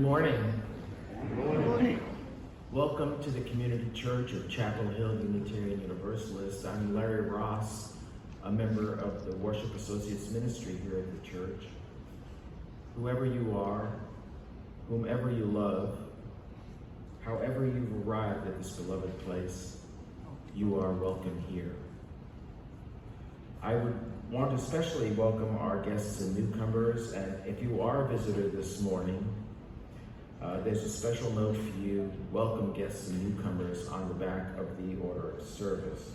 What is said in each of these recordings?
morning. Good morning. Welcome to the Community Church of Chapel Hill Unitarian Universalist. I'm Larry Ross, a member of the Worship Associates Ministry here at the church. Whoever you are, whomever you love, however you've arrived at this beloved place, you are welcome here. I would want to especially welcome our guests and newcomers, and if you are a visitor this morning, there's a special note for you, welcome guests and newcomers, on the back of the order of service.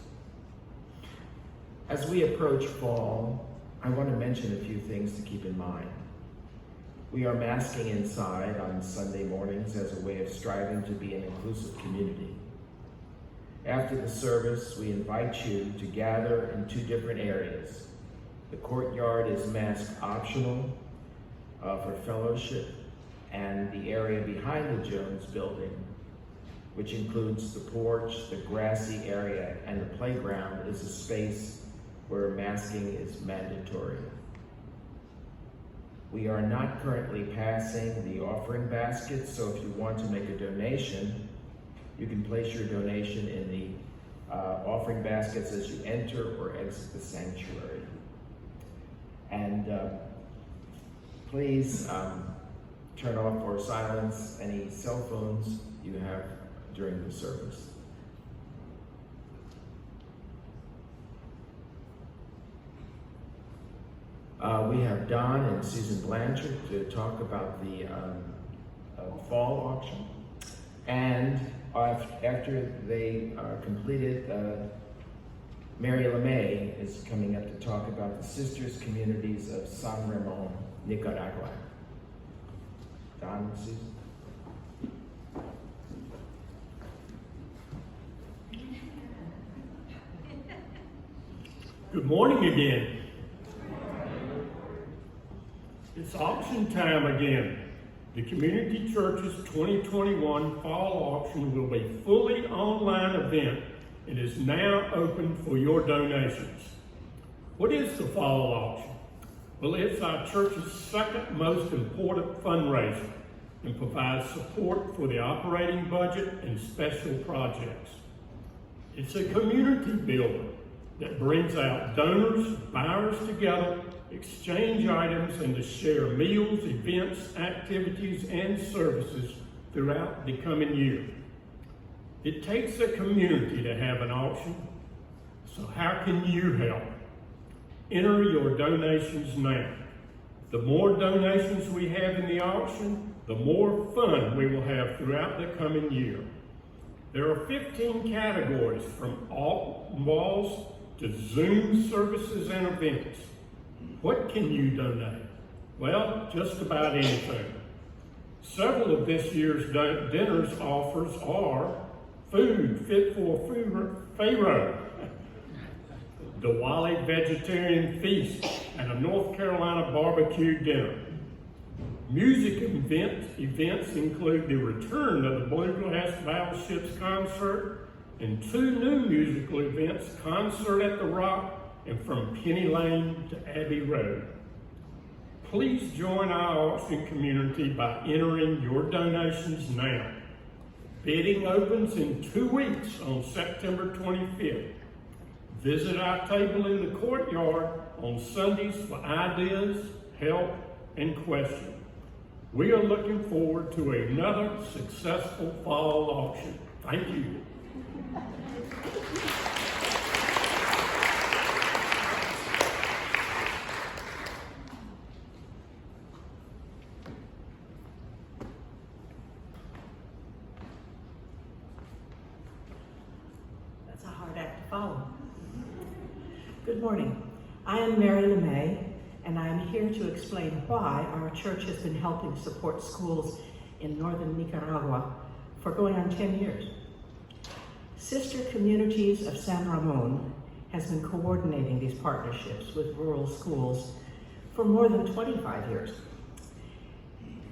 As we approach fall, I want to mention a few things to keep in mind. We are masking inside on Sunday mornings as a way of striving to be an inclusive community. After the service, we invite you to gather in two different areas. The courtyard is mask optional for fellowship, and the area behind the Jones building, which includes the porch, the grassy area, and the playground, is a space where masking is mandatory. We are not currently passing the offering basket, so if you want to make a donation, you can place your donation in the offering baskets as you enter or exit the sanctuary. And please turn off or silence any cell phones you have during the service. We have Don and Susan Blanchard to talk about the fall auction. And after they are completed, Mary LeMay is coming up to talk about the sisters communities of San Ramon, Nicaragua. Don and Susan. Good morning again. It's auction time again. The Community Church's 2021 fall auction will be a fully online event and is now open for your donations. What is the fall auction? Well, it's our church's second most important fundraiser and provides support for the operating budget and special projects. It's a community builder that brings out donors, buyers together, exchange items, and to share meals, events, activities, and services throughout the coming year. It takes a community to have an auction, so how can you help? Enter your donations now. The more donations we have in the auction, the more fun we will have throughout the coming year. There are 15 categories, from alt walls to Zoom services and events. What can you donate? Well, just about anything. Several of this year's dinner's offers are food fit for Pharaoh, the Wally Vegetarian Feast, and a North Carolina barbecue dinner. Music events include the return of the Bluegrass Battleships concert and two new musical events, Concert at the Rock and From Penny Lane to Abbey Road. Please join our auction community by entering your donations now. Bidding opens in 2 weeks on September 25th. Visit our table in the courtyard on Sundays for ideas, help, and questions. We are looking forward to another successful fall auction. Thank you. That's a hard act to follow. Good morning. I am Mary LeMay, and I am here to explain why our church has been helping support schools in northern Nicaragua for going on 10 years. Sister Communities of San Ramon has been coordinating these partnerships with rural schools for more than 25 years.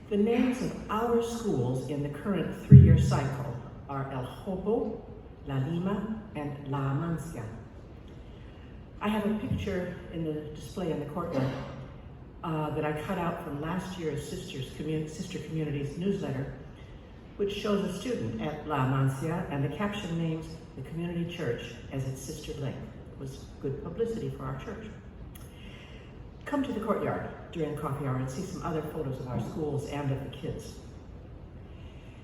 The names of our schools in the current 3-year cycle are El Jobo, La Lima, and La Amancia. I have a picture in the display in the courtyard. that I cut out from last year's Sister Communities newsletter, which shows a student at La Mancia, and the caption names the community church as its sister link. It was good publicity for our church. Come to the courtyard during coffee hour and see some other photos of our schools and of the kids.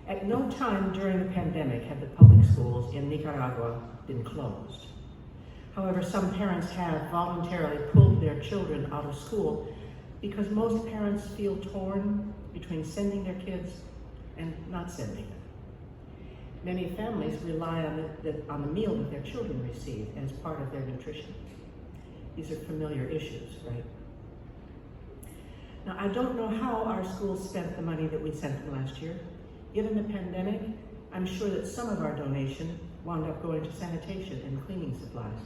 At no time during the pandemic had the public schools in Nicaragua been closed. However, some parents have voluntarily pulled their children out of school because most parents feel torn between sending their kids and not sending them. Many families rely on the meal that their children receive as part of their nutrition. These are familiar issues, right? Now, I don't know how our schools spent the money that we sent them last year. Given the pandemic, I'm sure that some of our donation wound up going to sanitation and cleaning supplies.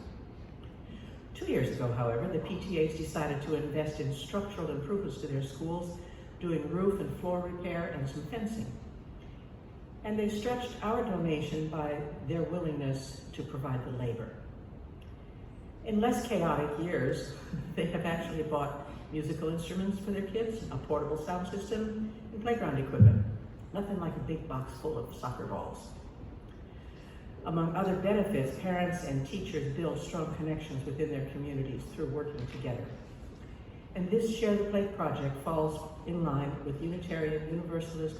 2 years ago, however, the PTAs decided to invest in structural improvements to their schools, doing roof and floor repair and some fencing. And they stretched our donation by their willingness to provide the labor. In less chaotic years, they have actually bought musical instruments for their kids, a portable sound system, and playground equipment. Nothing like a big box full of soccer balls. Among other benefits, parents and teachers build strong connections within their communities through working together. And this Share the Plate project falls in line with Unitarian Universalist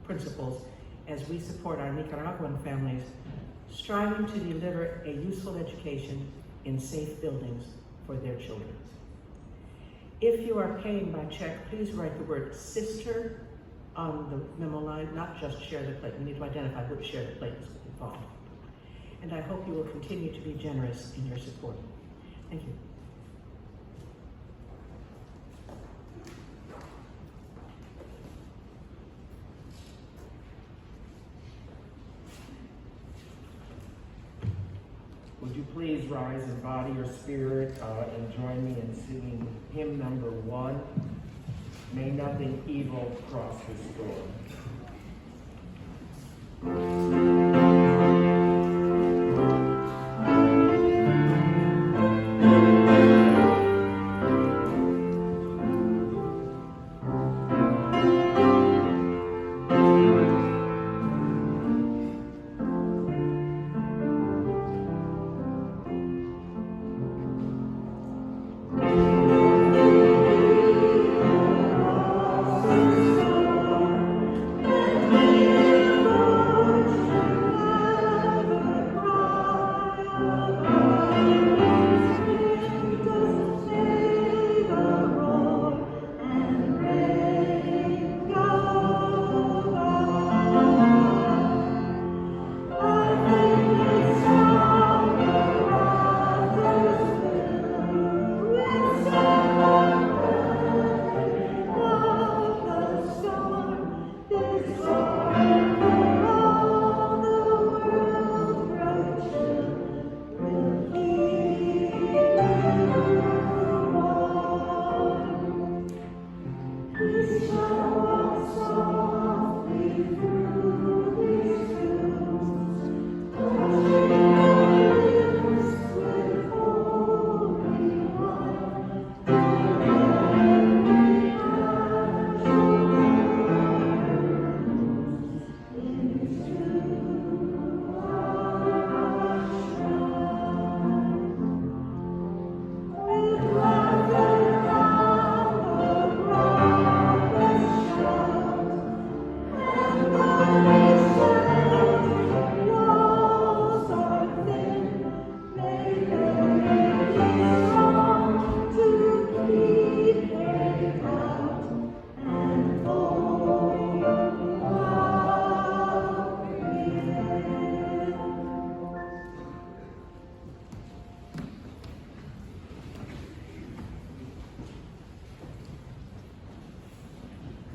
principles as we support our Nicaraguan families, striving to deliver a useful education in safe buildings for their children. If you are paying by check, please write the word sister on the memo line, not just Share the Plate. We need to identify which Share the Plate is involved. And I hope you will continue to be generous in your support. Thank you. Would you please rise in body or spirit and join me in singing hymn number 1, May Nothing Evil Cross This Door.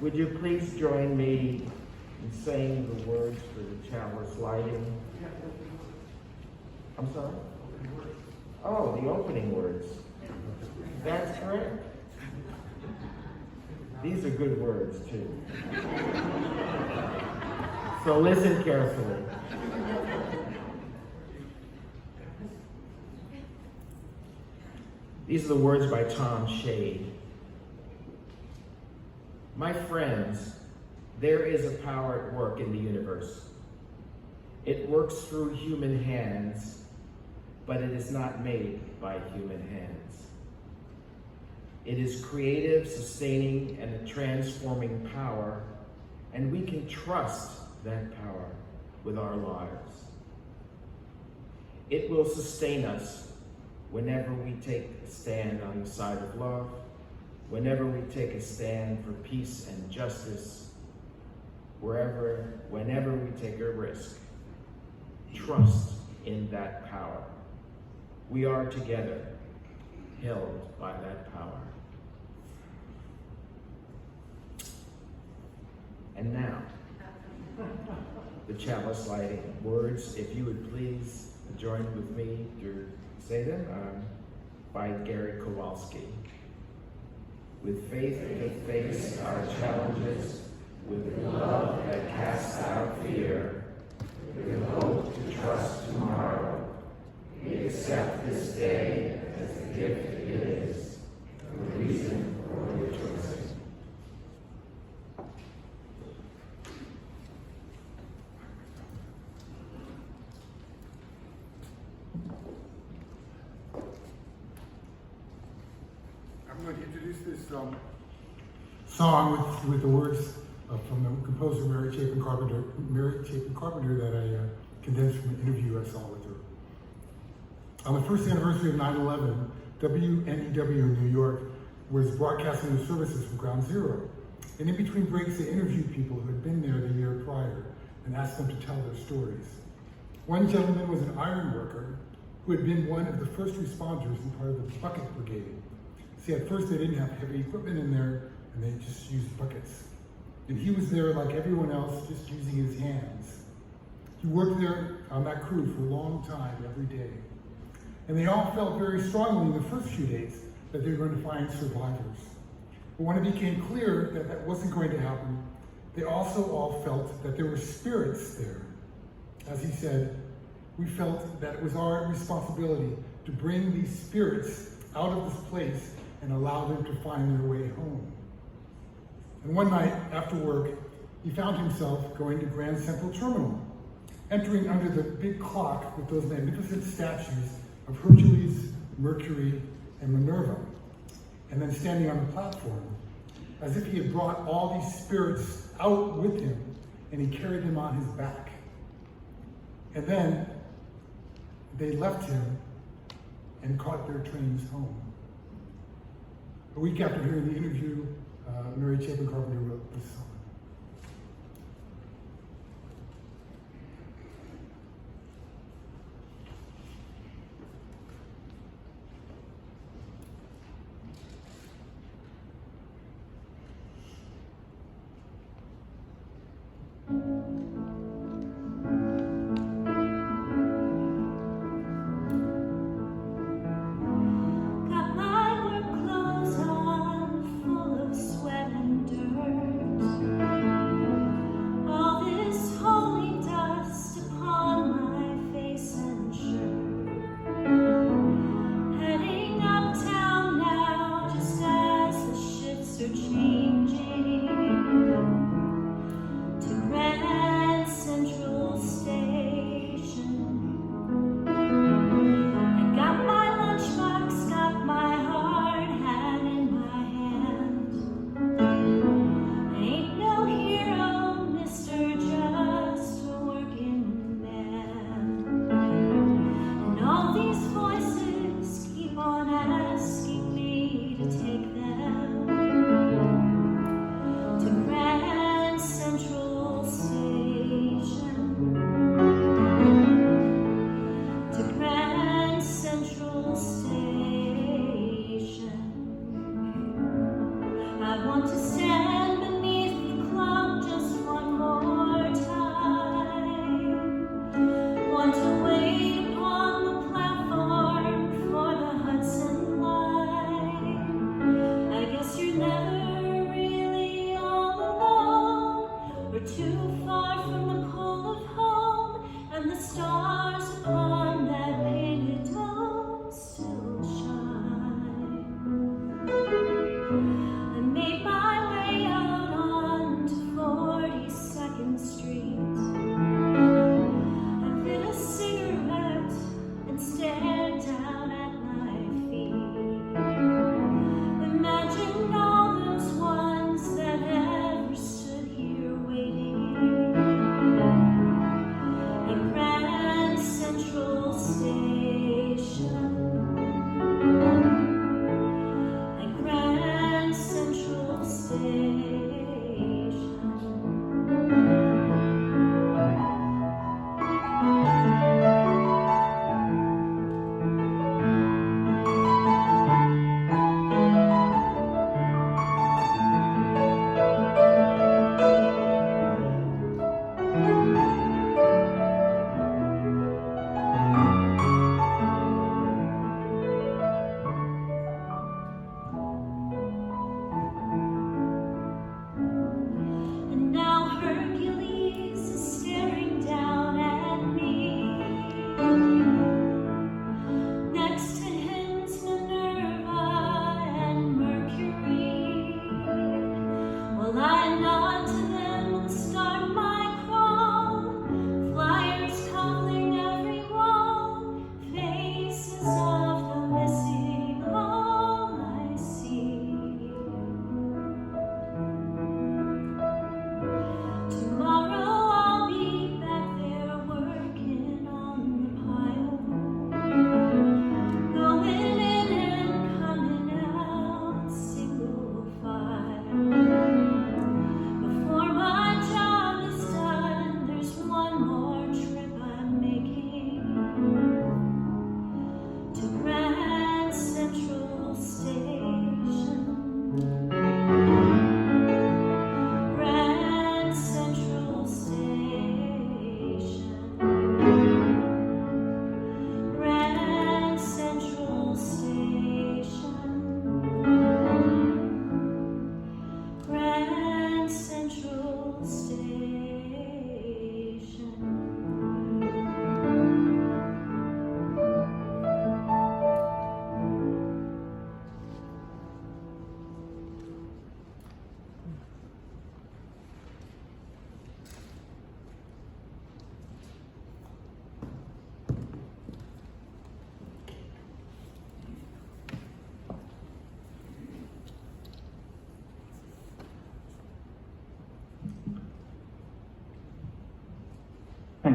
Would you please join me in saying the words for the Chalice Lighting? I'm sorry? Oh, the opening words. That's correct. These are good words, too. So listen carefully. These are the words by Tom Shade. My friends, there is a power at work in the universe. It works through human hands, but it is not made by human hands. It is creative, sustaining, and a transforming power, and we can trust that power with our lives. It will sustain us whenever we take a stand on the side of love, whenever we take a stand for peace and justice, whenever we take a risk. Trust in that power. We are together, held by that power. And now, the Chalice Lighting. Words, if you would please join with me to say them, by Gary Kowalski. With faith to face our challenges, with love that casts out fear, with hope to trust tomorrow, we accept this day as the gift it is, the reason for rejoicing. I'm going to introduce this song with the words from the composer Mary Chapin Carpenter that I condensed from an interview I saw with her. On the first anniversary of 9/11, WNEW in New York was broadcasting the services from Ground Zero. And in between breaks, they interviewed people who had been there the year prior and asked them to tell their stories. One gentleman was an iron worker who had been one of the first responders and part of the bucket brigade. See, at first they didn't have heavy equipment in there, and they just used buckets. And he was there like everyone else, just using his hands. He worked there on that crew for a long time, every day. And they all felt very strongly in the first few days that they were going to find survivors. But when it became clear that that wasn't going to happen, they also all felt that there were spirits there. As he said, we felt that it was our responsibility to bring these spirits out of this place and allow them to find their way home. And one night after work, he found himself going to Grand Central Terminal, entering under the big clock with those magnificent statues of Hercules, Mercury, and Minerva, and then standing on the platform, as if he had brought all these spirits out with him, and he carried them on his back. And then they left him and caught their trains home. A week after hearing the interview, Mary Chapin Carpenter wrote this song. Got my work clothes on, full of sweat and dirt.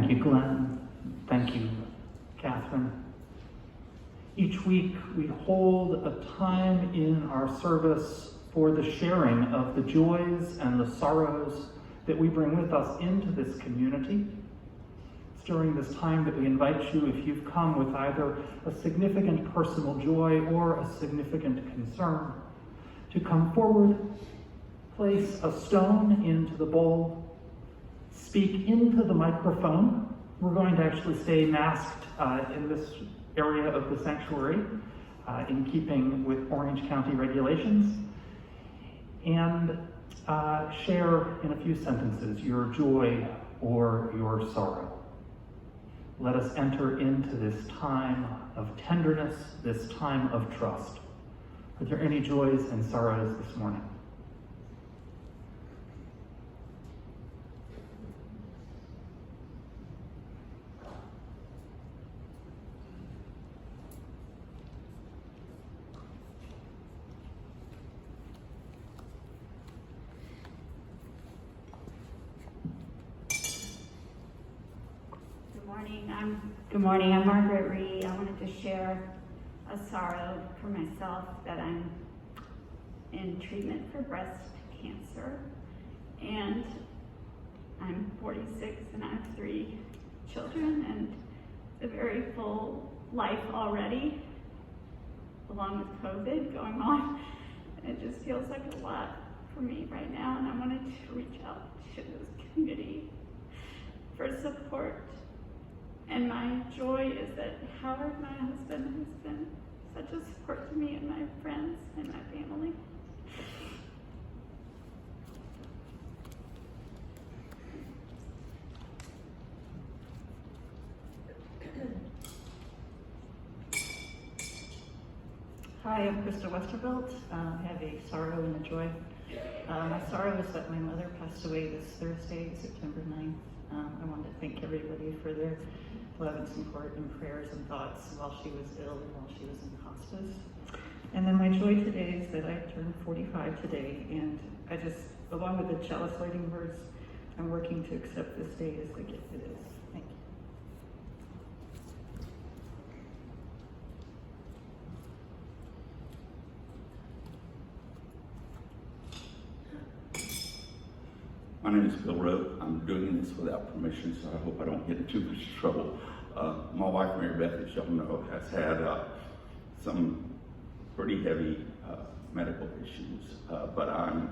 Thank you, Glenn. Thank you, Catherine. Each week we hold a time in our service for the sharing of the joys and the sorrows that we bring with us into this community. It's during this time that we invite you, if you've come with either a significant personal joy or a significant concern, to come forward, place a stone into the bowl, speak into the microphone. We're going to actually stay masked in this area of the sanctuary in keeping with Orange County regulations, and share in a few sentences your joy or your sorrow. Let us enter into this time of tenderness, this time of trust. Are there any joys and sorrows this morning? Good morning, I'm Margaret Ree. I wanted to share a sorrow for myself that I'm in treatment for breast cancer, and I'm 46 and I have 3 children and a very full life already, along with COVID going on. It just feels like a lot for me right now, and I wanted to reach out to this community for support. And my joy is that Howard, my husband, has been such a support to me and my friends and my family. Hi, I'm Krista Westervelt. I have a sorrow and a joy. My sorrow is that my mother passed away this Thursday, September 9th. I wanted to thank everybody for their love and support and prayers and thoughts while she was ill and while she was in hospice. And then my joy today is that I turned 45 today, and I just, along with the Chalice Lighting words, I'm working to accept this day as the gift it is. Thank you. My name is Bill Rowe. I'm doing this without permission, so I hope I don't get in too much trouble. My wife, Mary Beth, as y'all know, has had some pretty heavy medical issues, but I'm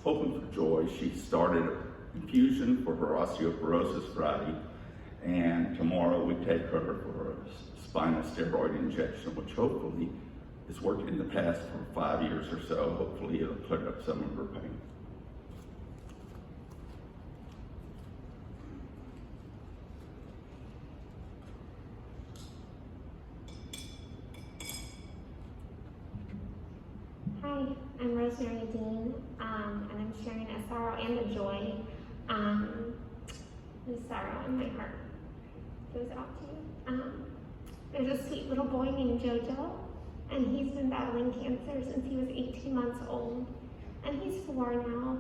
hoping for joy. She started infusion for her osteoporosis Friday, and tomorrow we take her for a spinal steroid injection, which hopefully has worked in the past for 5 years or so. Hopefully it'll clear up some of her pain. Hi, I'm Rosemary Dean, and I'm sharing a sorrow and a joy. The sorrow in my heart goes out to you. There's a sweet little boy named Jojo, and he's been battling cancer since he was 18 months old, and he's 4 now.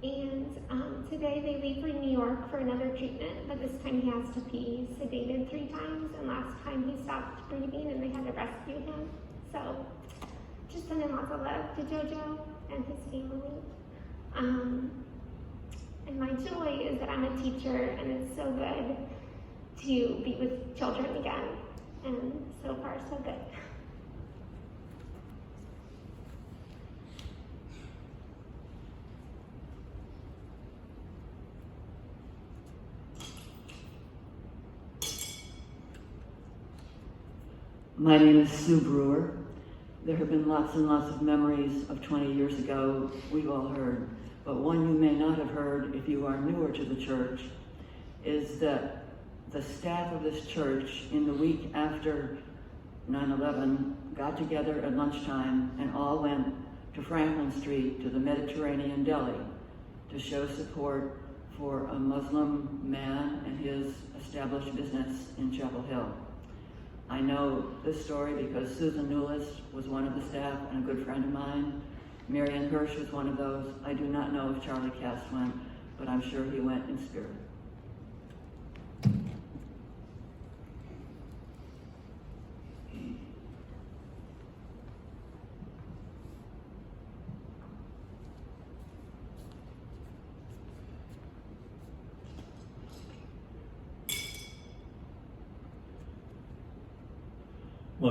And today they leave for New York for another treatment, but this time he has to pee. He's sedated 3 times, and last time he stopped breathing and they had to rescue him. So just sending lots of love to Jojo and his family. And my joy is that I'm a teacher, and it's so good to be with children again. And so far, so good. My name is Sue Brewer. There have been lots and lots of memories of 20 years ago we've all heard, but one you may not have heard if you are newer to the church is that the staff of this church in the week after 9/11 got together at lunchtime and all went to Franklin Street to the Mediterranean Deli to show support for a Muslim man and his established business in Chapel Hill. I know this story because Susan Newlist was one of the staff and a good friend of mine. Marion Hirsch was one of those. I do not know if Charlie Cass went, but I'm sure he went in spirit. My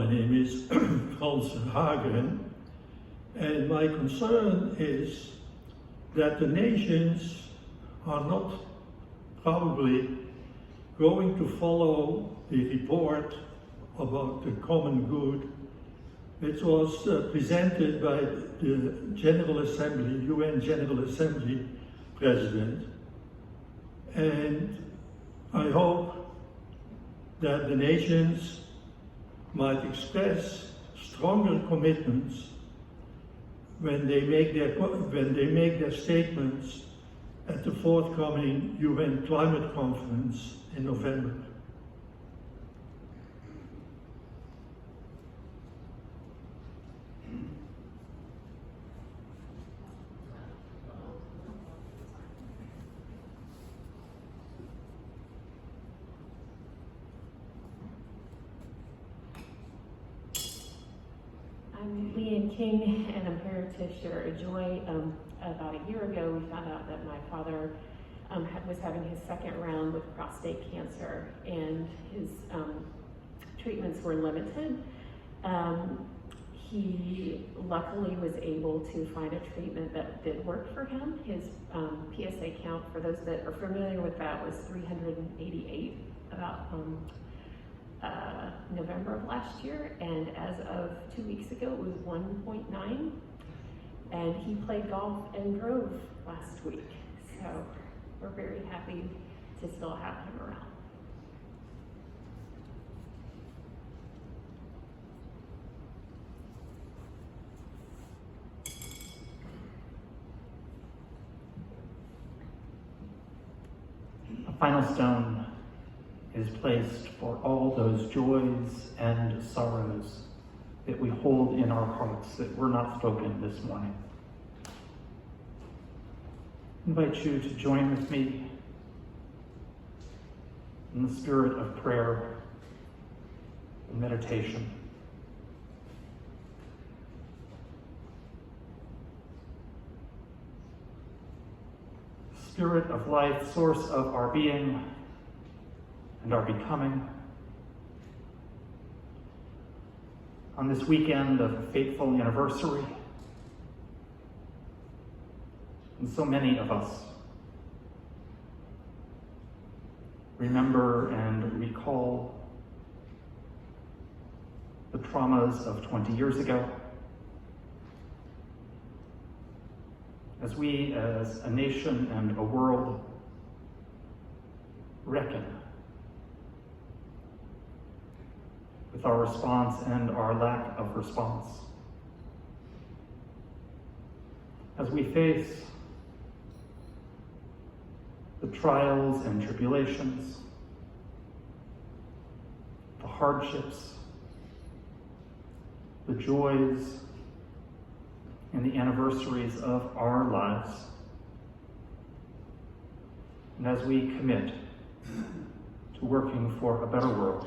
name is Hans Hagen, and my concern is that the nations are not probably going to follow the report about the common good, which was presented by the General Assembly, UN General Assembly President. And I hope that the nations might express stronger commitments when they make their statements at the forthcoming UN Climate Conference in November. I'm Leanne King, and I'm here to share a joy. About a year ago, we found out that my father was having his second round with prostate cancer, and his treatments were limited. He luckily was able to find a treatment that did work for him. His PSA count, for those that are familiar with that, was 388 about November of last year, and as of 2 weeks ago, it was 1.9, and he played golf and drove last week, so we're very happy to still have him around. A final stone is placed for all those joys and sorrows that we hold in our hearts that were not spoken this morning. I invite you to join with me in the spirit of prayer and meditation. Spirit of life, source of our being and our becoming. On this weekend of a fateful anniversary, and so many of us remember and recall the traumas of 20 years ago, as we as a nation and a world reckon with our response and our lack of response. As we face the trials and tribulations, the hardships, the joys, and the anniversaries of our lives, and as we commit to working for a better world,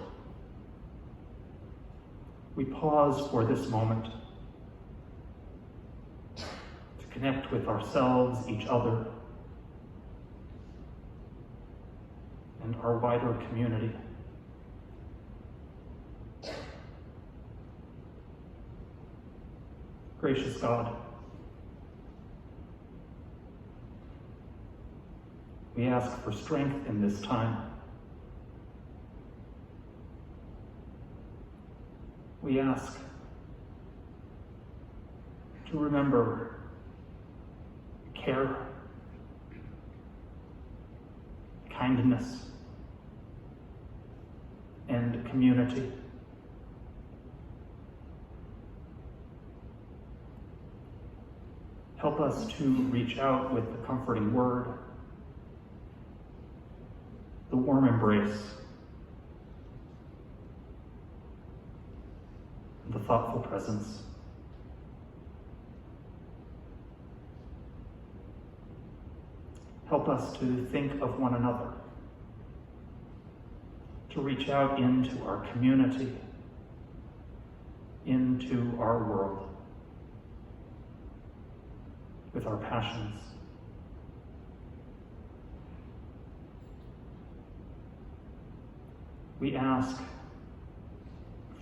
we pause for this moment to connect with ourselves, each other, and our wider community. Gracious God, we ask for strength in this time. We ask to remember care, kindness, and community. Help us to reach out with the comforting word, the warm embrace, and the thoughtful presence. Help us to think of one another to reach out into our community, into our world, with our passions. We ask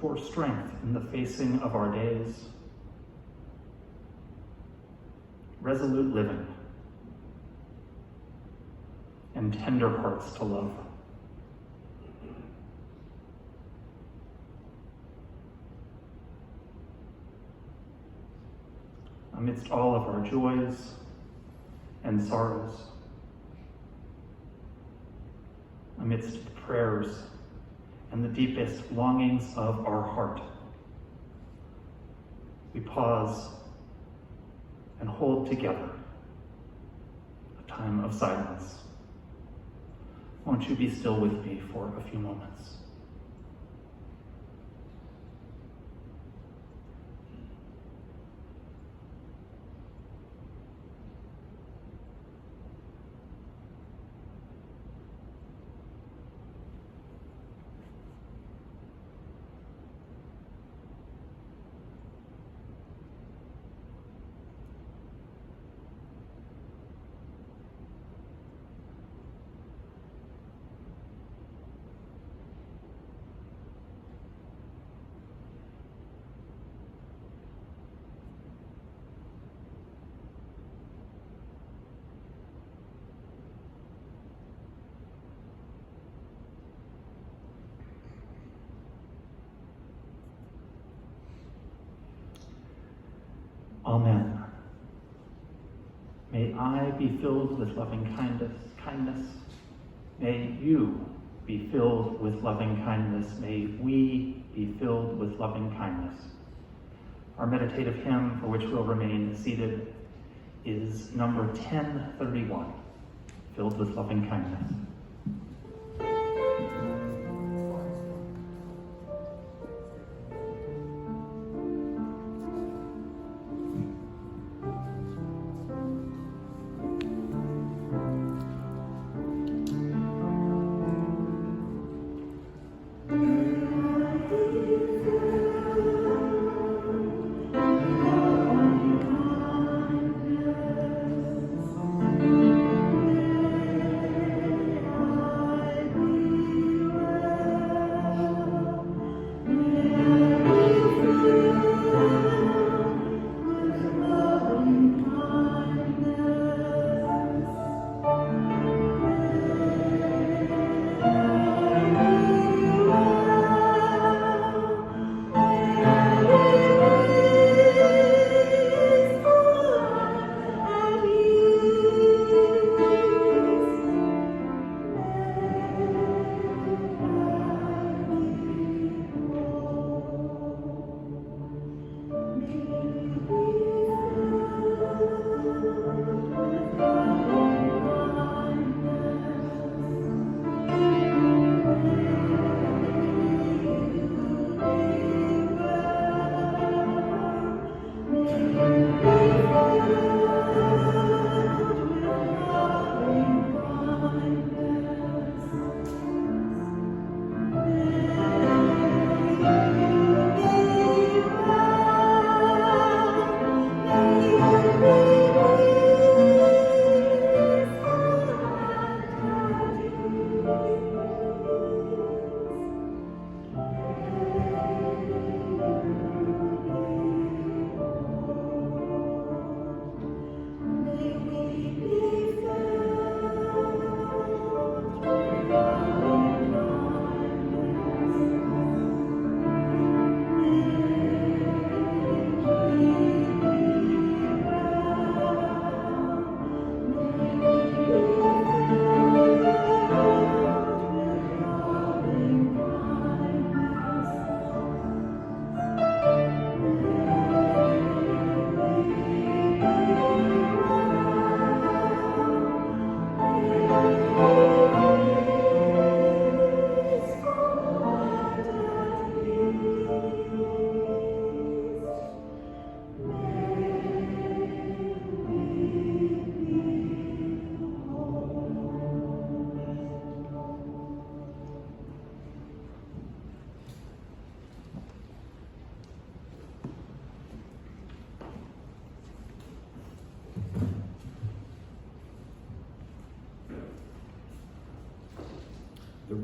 for strength in the facing of our days, resolute living, and tender hearts to love. Amidst all of our joys and sorrows, amidst the prayers and the deepest longings of our heart, we pause and hold together a time of silence. Won't you be still with me for a few moments? Amen. May I be filled with loving kindness. May you be filled with loving kindness. May we be filled with loving kindness. Our meditative hymn, for which we'll remain seated, is number 1031, Filled with Loving Kindness.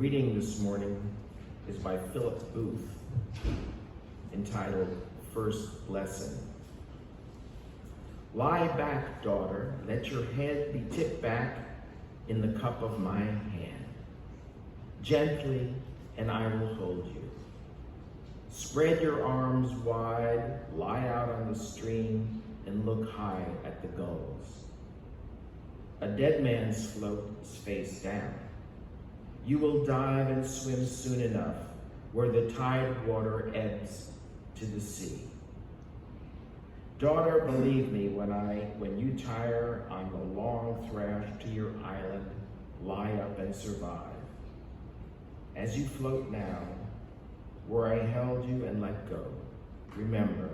reading this morning is by Philip Booth, entitled First Lesson. Lie back, daughter, let your head be tipped back in the cup of my hand. Gently, and I will hold you. Spread your arms wide, lie out on the stream, and look high at the gulls. A dead man's float is face down. You will dive and swim soon enough where the tide water ebbs to the sea. Daughter, believe me, when you tire on the long thrash to your island, lie up and survive. As you float now, where I held you and let go, remember,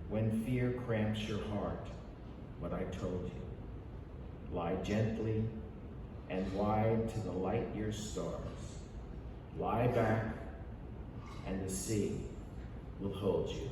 when fear cramps your heart, what I told you. Lie gently and wide to the light year stars. Lie back, and the sea will hold you.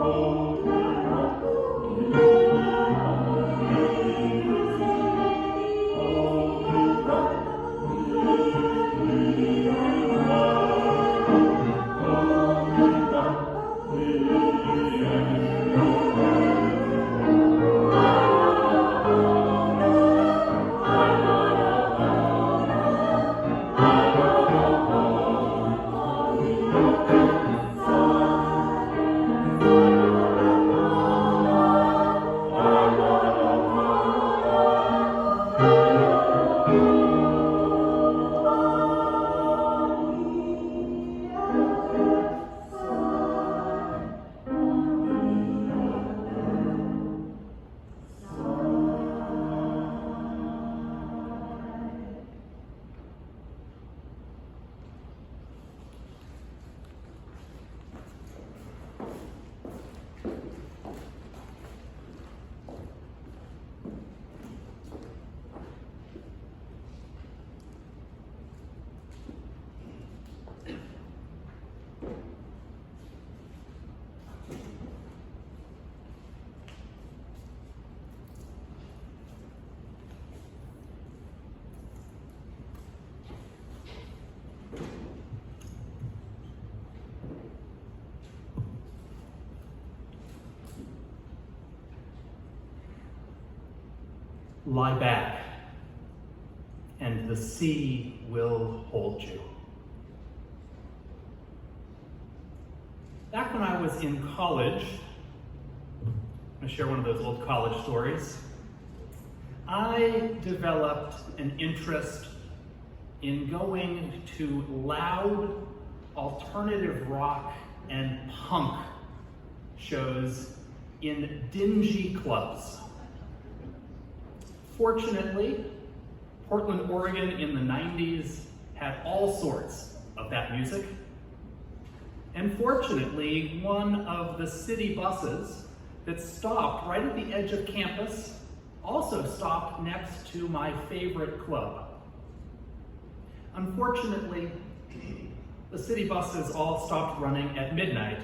Oh, lie back, and the sea will hold you. Back when I was in college, I'm going to share one of those old college stories. I developed an interest in going to loud alternative rock and punk shows in dingy clubs. Fortunately, Portland, Oregon in the 90s had all sorts of that music. And fortunately, one of the city buses that stopped right at the edge of campus also stopped next to my favorite club. Unfortunately, the city buses all stopped running at midnight,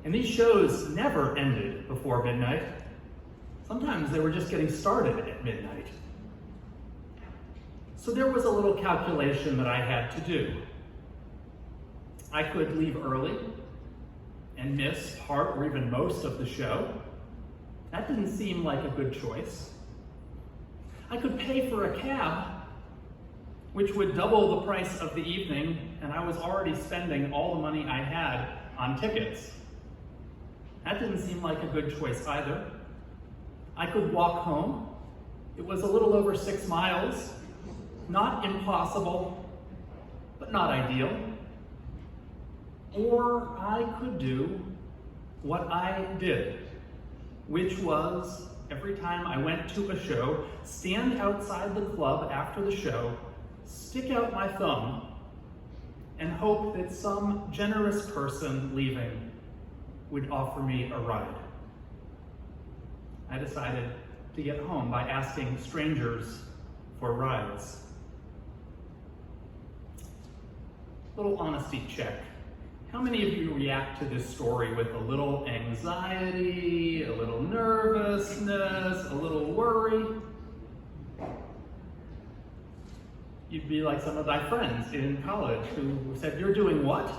and these shows never ended before midnight. Sometimes they were just getting started at midnight. So there was a little calculation that I had to do. I could leave early and miss part or even most of the show. That didn't seem like a good choice. I could pay for a cab, which would double the price of the evening, and I was already spending all the money I had on tickets. That didn't seem like a good choice either. I could walk home. It was a little over 6 miles. Not impossible, but not ideal. Or I could do what I did, which was every time I went to a show, stand outside the club after the show, stick out my thumb, and hope that some generous person leaving would offer me a ride. I decided to get home by asking strangers for rides. Little honesty check. How many of you react to this story with a little anxiety, a little nervousness, a little worry? You'd be like some of my friends in college who said, "You're doing what?"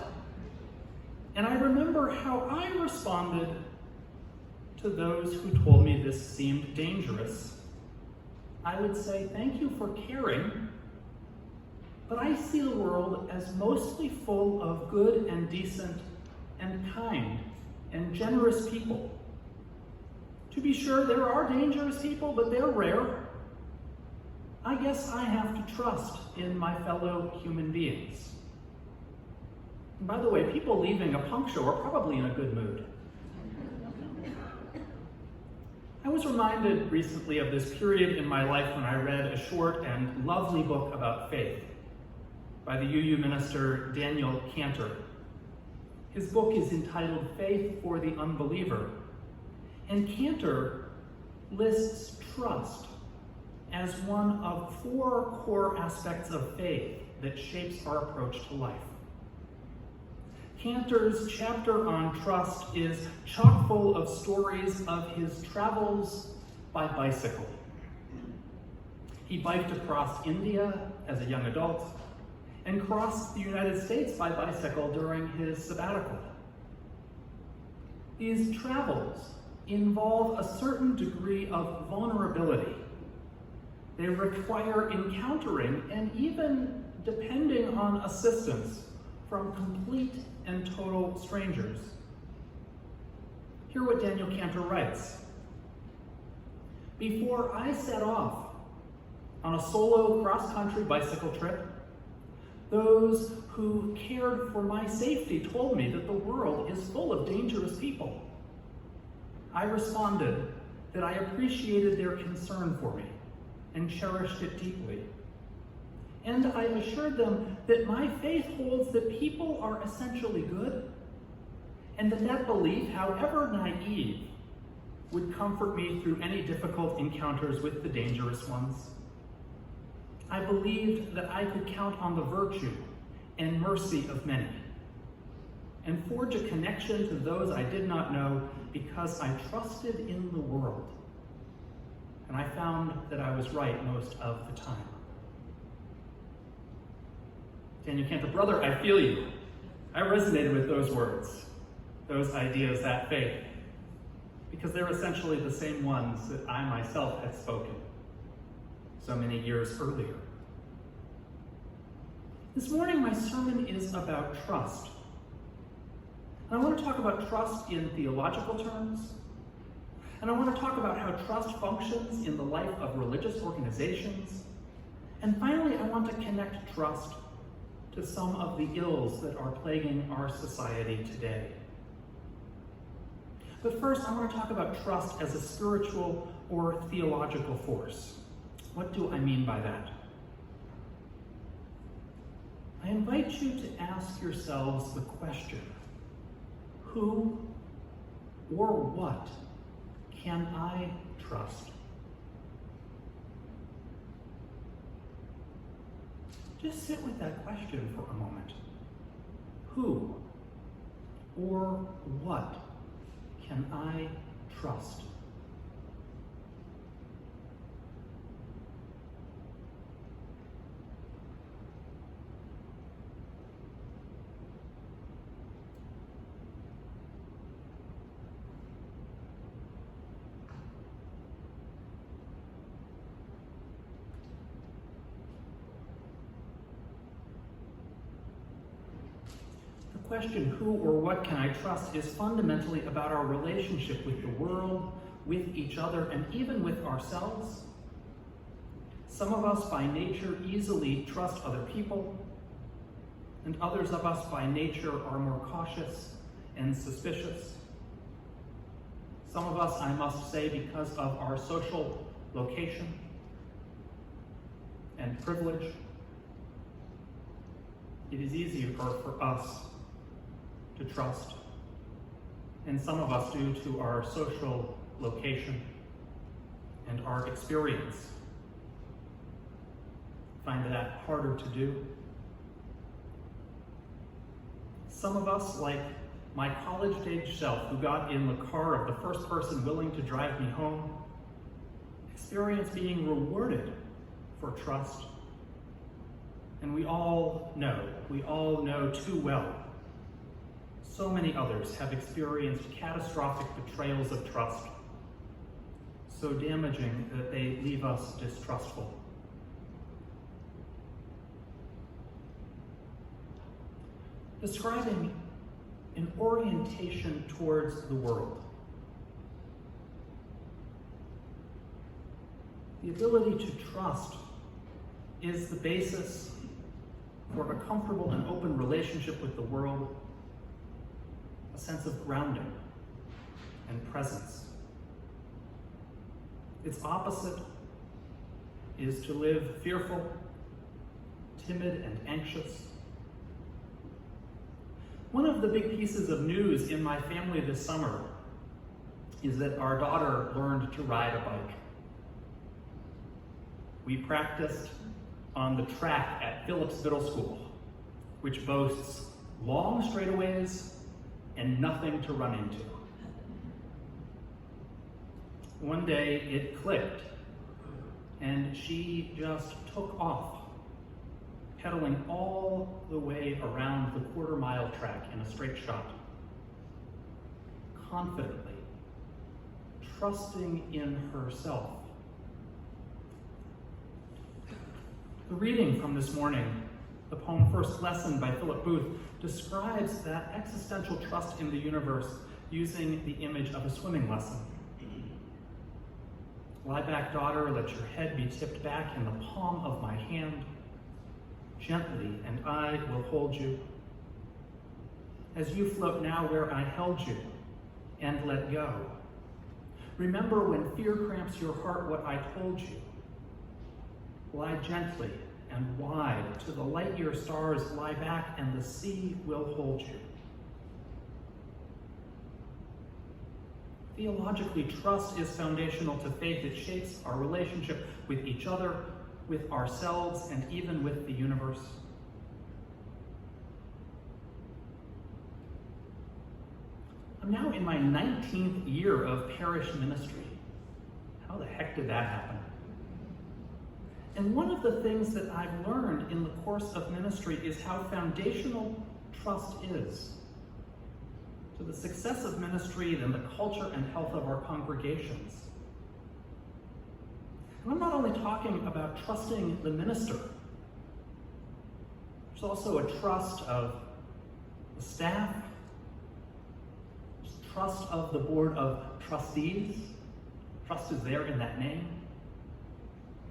And I remember how I responded to those who told me this seemed dangerous. I would say, "Thank you for caring, but I see the world as mostly full of good and decent and kind and generous people. To be sure, there are dangerous people, but they're rare. I guess I have to trust in my fellow human beings." And by the way, people leaving a punk show are probably in a good mood. I was reminded recently of this period in my life when I read a short and lovely book about faith by the UU minister Daniel Cantor. His book is entitled Faith for the Unbeliever, and Cantor lists trust as one of 4 core aspects of faith that shapes our approach to life. Cantor's chapter on trust is chock full of stories of his travels by bicycle. He biked across India as a young adult and crossed the United States by bicycle during his sabbatical. These travels involve a certain degree of vulnerability. They require encountering and even depending on assistance from complete and total strangers. Hear what Daniel Cantor writes. "Before I set off on a solo cross-country bicycle trip, those who cared for my safety told me that the world is full of dangerous people. I responded that I appreciated their concern for me and cherished it deeply. And I assured them that my faith holds that people are essentially good, and that belief, however naive, would comfort me through any difficult encounters with the dangerous ones. I believed that I could count on the virtue and mercy of many, and forge a connection to those I did not know because I trusted in the world. And I found that I was right most of the time." Daniel Cantor, brother, I feel you. I resonated with those words, those ideas, that faith, because they're essentially the same ones that I myself had spoken. so many years earlier. This morning, my sermon is about trust. And I want to talk about trust in theological terms, and I want to talk about how trust functions in the life of religious organizations, and finally, I want to connect trust to some of the ills that are plaguing our society today. But first, I want to talk about trust as a spiritual or theological force. What do I mean by that? I invite you to ask yourselves the question, who or what can I trust? Just sit with that question for a moment. Who or what can I trust? The question, who or what can I trust, is fundamentally about our relationship with the world, with each other, and even with ourselves. Some of us by nature easily trust other people, and others of us by nature are more cautious and suspicious. Some of us, I must say, because of our social location and privilege, it is easier for us to trust, and some of us due to our social location and our experience find that harder to do. Some of us, like my college-age self who got in the car of the first person willing to drive me home, experience being rewarded for trust. And we all know too well, so many others have experienced catastrophic betrayals of trust, so damaging that they leave us distrustful. Describing an orientation towards the world. The ability to trust is the basis for a comfortable and open relationship with the world, a sense of grounding and presence. Its opposite is to live fearful, timid, and anxious. One of the big pieces of news in my family this summer is that our daughter learned to ride a bike. We practiced on the track at Phillips Middle School, which boasts long straightaways and nothing to run into. One day it clicked, and she just took off, pedaling all the way around the quarter-mile track in a straight shot, confidently, trusting in herself. The reading from this morning, the poem First Lesson by Philip Booth, describes that existential trust in the universe using the image of a swimming lesson. Lie back, daughter, let your head be tipped back in the palm of my hand. Gently, and I will hold you. As you float now where I held you, and let go. Remember when fear cramps your heart what I told you. Lie gently and wide to the light year stars, lie back and the sea will hold you. Theologically, trust is foundational to faith. It shapes our relationship with each other, with ourselves, and even with the universe. I'm now in my 19th year of parish ministry. How the heck did that happen? And one of the things that I've learned in the course of ministry is how foundational trust is to the success of ministry and the culture and health of our congregations. And I'm not only talking about trusting the minister. There's also a trust of the staff, trust of the board of trustees. Trust is there in that name.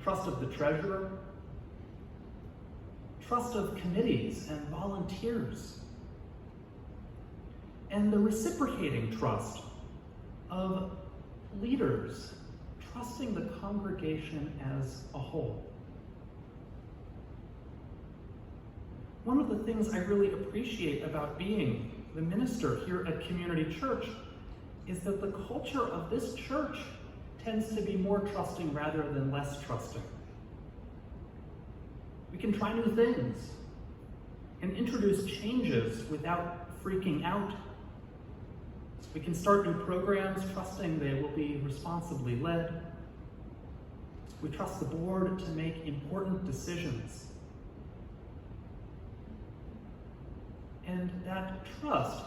Trust of the treasurer. Trust of committees and volunteers. And the reciprocating trust of leaders, trusting the congregation as a whole. One of the things I really appreciate about being the minister here at Community Church is that the culture of this church tends to be more trusting rather than less trusting. We can try new things and introduce changes without freaking out. We can start new programs trusting they will be responsibly led. We trust the board to make important decisions. And that trust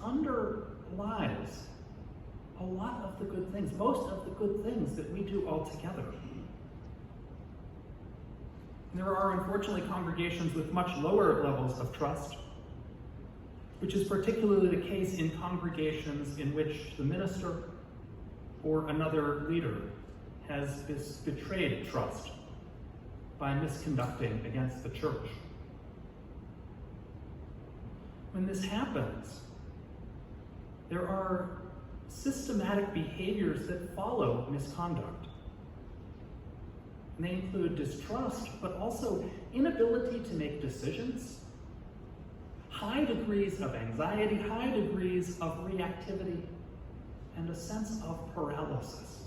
underlies a lot of the good things, most of the good things that we do all together. There are unfortunately congregations with much lower levels of trust, which is particularly the case in congregations in which the minister or another leader has betrayed trust by misconducting against the church. When this happens, there are systematic behaviors that follow misconduct. And they include distrust, but also inability to make decisions, high degrees of anxiety, high degrees of reactivity, and a sense of paralysis.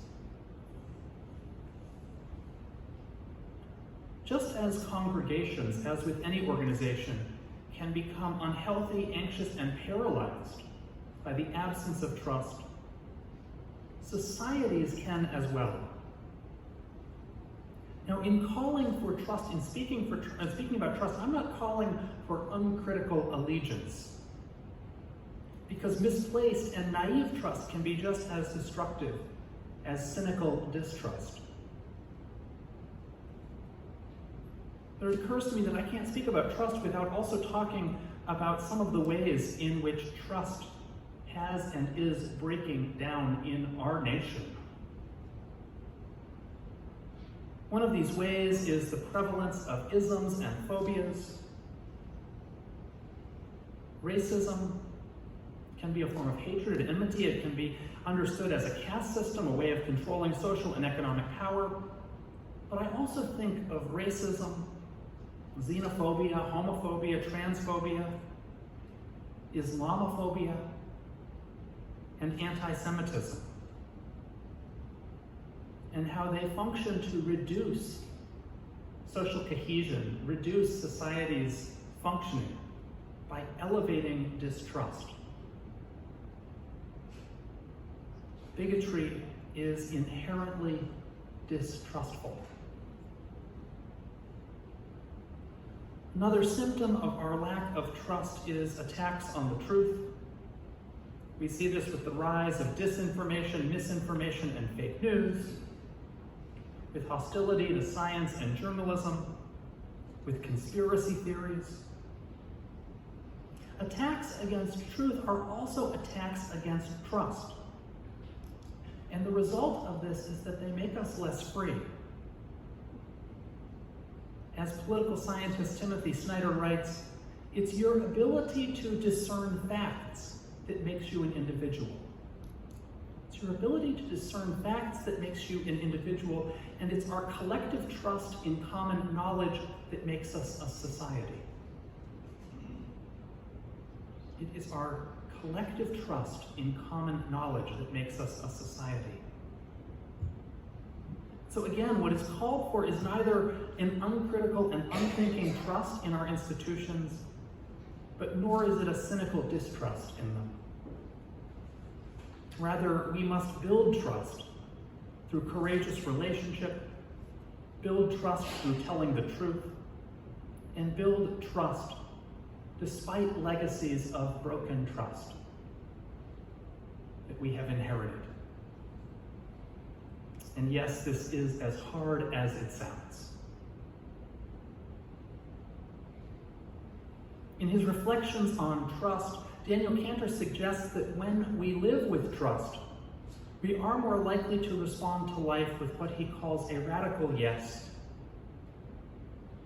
Just as congregations, as with any organization, can become unhealthy, anxious, and paralyzed by the absence of trust, societies can as well. Now, in calling for trust, in speaking about trust, I'm not calling for uncritical allegiance, because misplaced and naive trust can be just as destructive as cynical distrust. But it occurs to me that I can't speak about trust without also talking about some of the ways in which trust has and is breaking down in our nation. One of these ways is the prevalence of isms and phobias. Racism can be a form of hatred and enmity. It can be understood as a caste system, a way of controlling social and economic power. But I also think of racism, xenophobia, homophobia, transphobia, Islamophobia, and anti-Semitism, and how they function to reduce social cohesion, reduce society's functioning by elevating distrust. Bigotry is inherently distrustful. Another symptom of our lack of trust is attacks on the truth. We see this with the rise of disinformation, misinformation, and fake news, with hostility to science and journalism, with conspiracy theories. Attacks against truth are also attacks against trust. And the result of this is that they make us less free. As political scientist Timothy Snyder writes, it's your ability to discern facts that makes you an individual. It's your ability to discern facts that makes you an individual, and it's our collective trust in common knowledge that makes us a society. It is our collective trust in common knowledge that makes us a society. So again, what is called for is neither an uncritical and unthinking trust in our institutions, but nor is it a cynical distrust in them. Rather, we must build trust through courageous relationship, build trust through telling the truth, and build trust despite legacies of broken trust that we have inherited. And yes, this is as hard as it sounds. In his reflections on trust, Daniel Cantor suggests that when we live with trust, we are more likely to respond to life with what he calls a radical yes.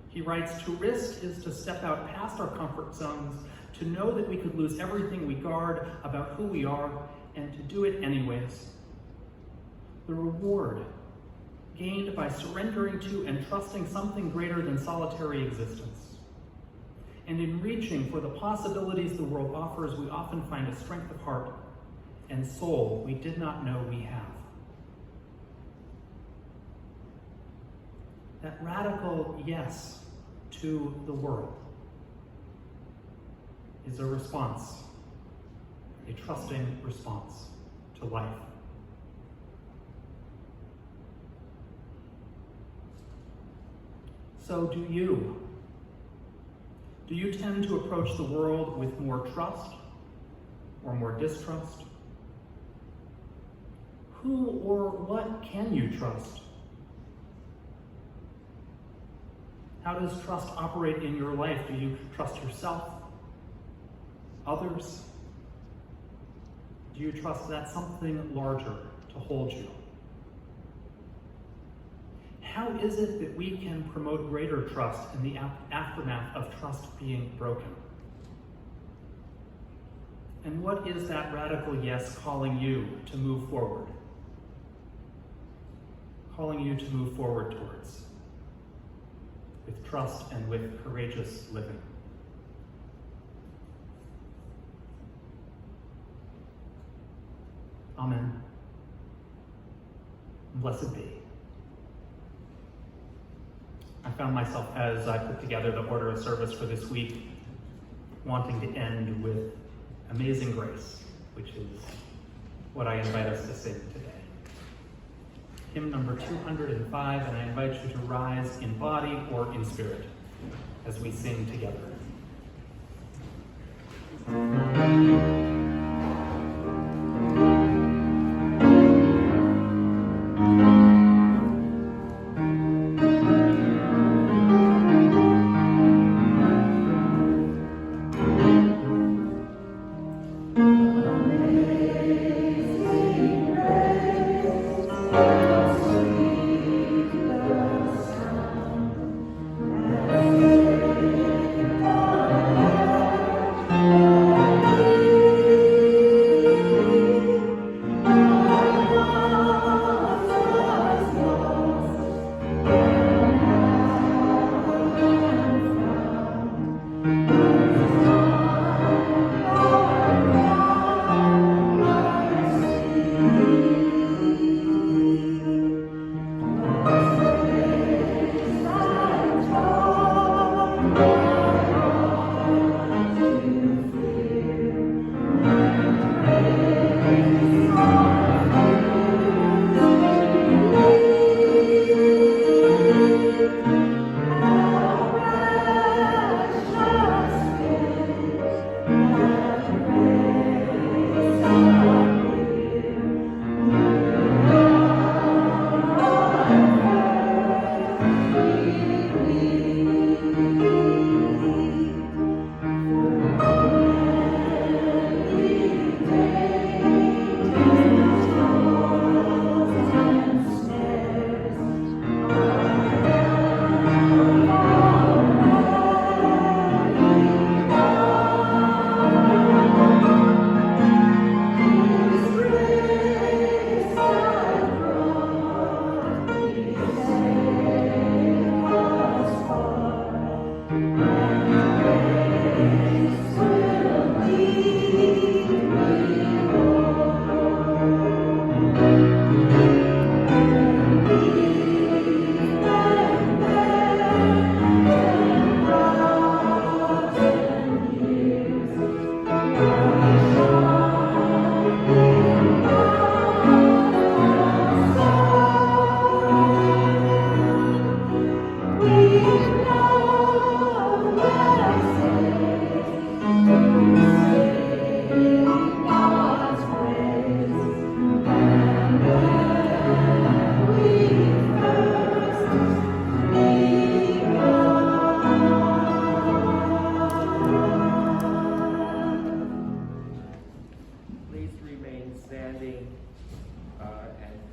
He writes, "To risk is to step out past our comfort zones, to know that we could lose everything we guard about who we are, and to do it anyways. The reward gained by surrendering to and trusting something greater than solitary existence. And in reaching for the possibilities the world offers, we often find a strength of heart and soul we did not know we have." That radical yes to the world is a response, a trusting response to life. So do you? Do you tend to approach the world with more trust or more distrust? Who or what can you trust? How does trust operate in your life? Do you trust yourself? Others? Do you trust that something larger to hold you? How is it that we can promote greater trust in the aftermath of trust being broken? And what is that radical yes calling you to move forward? Calling you to move forward towards, with trust and with courageous living. Amen. Blessed be. I found myself, as I put together the order of service for this week, wanting to end with Amazing Grace, which is what I invite us to sing today. Hymn number 205, and I invite you to rise in body or in spirit as we sing together. Thank you.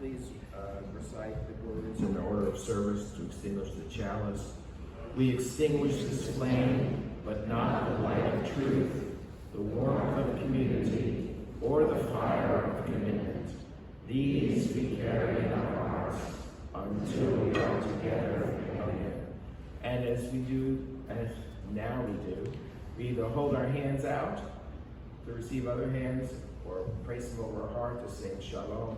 please recite the words in the order of service to extinguish the chalice. We extinguish this flame, but not the light of truth, the warmth of community, or the fire of commitment. These we carry in our hearts until we are together again. And as we do, as now we do, we either hold our hands out to receive other hands or place them over our heart to sing Shalom.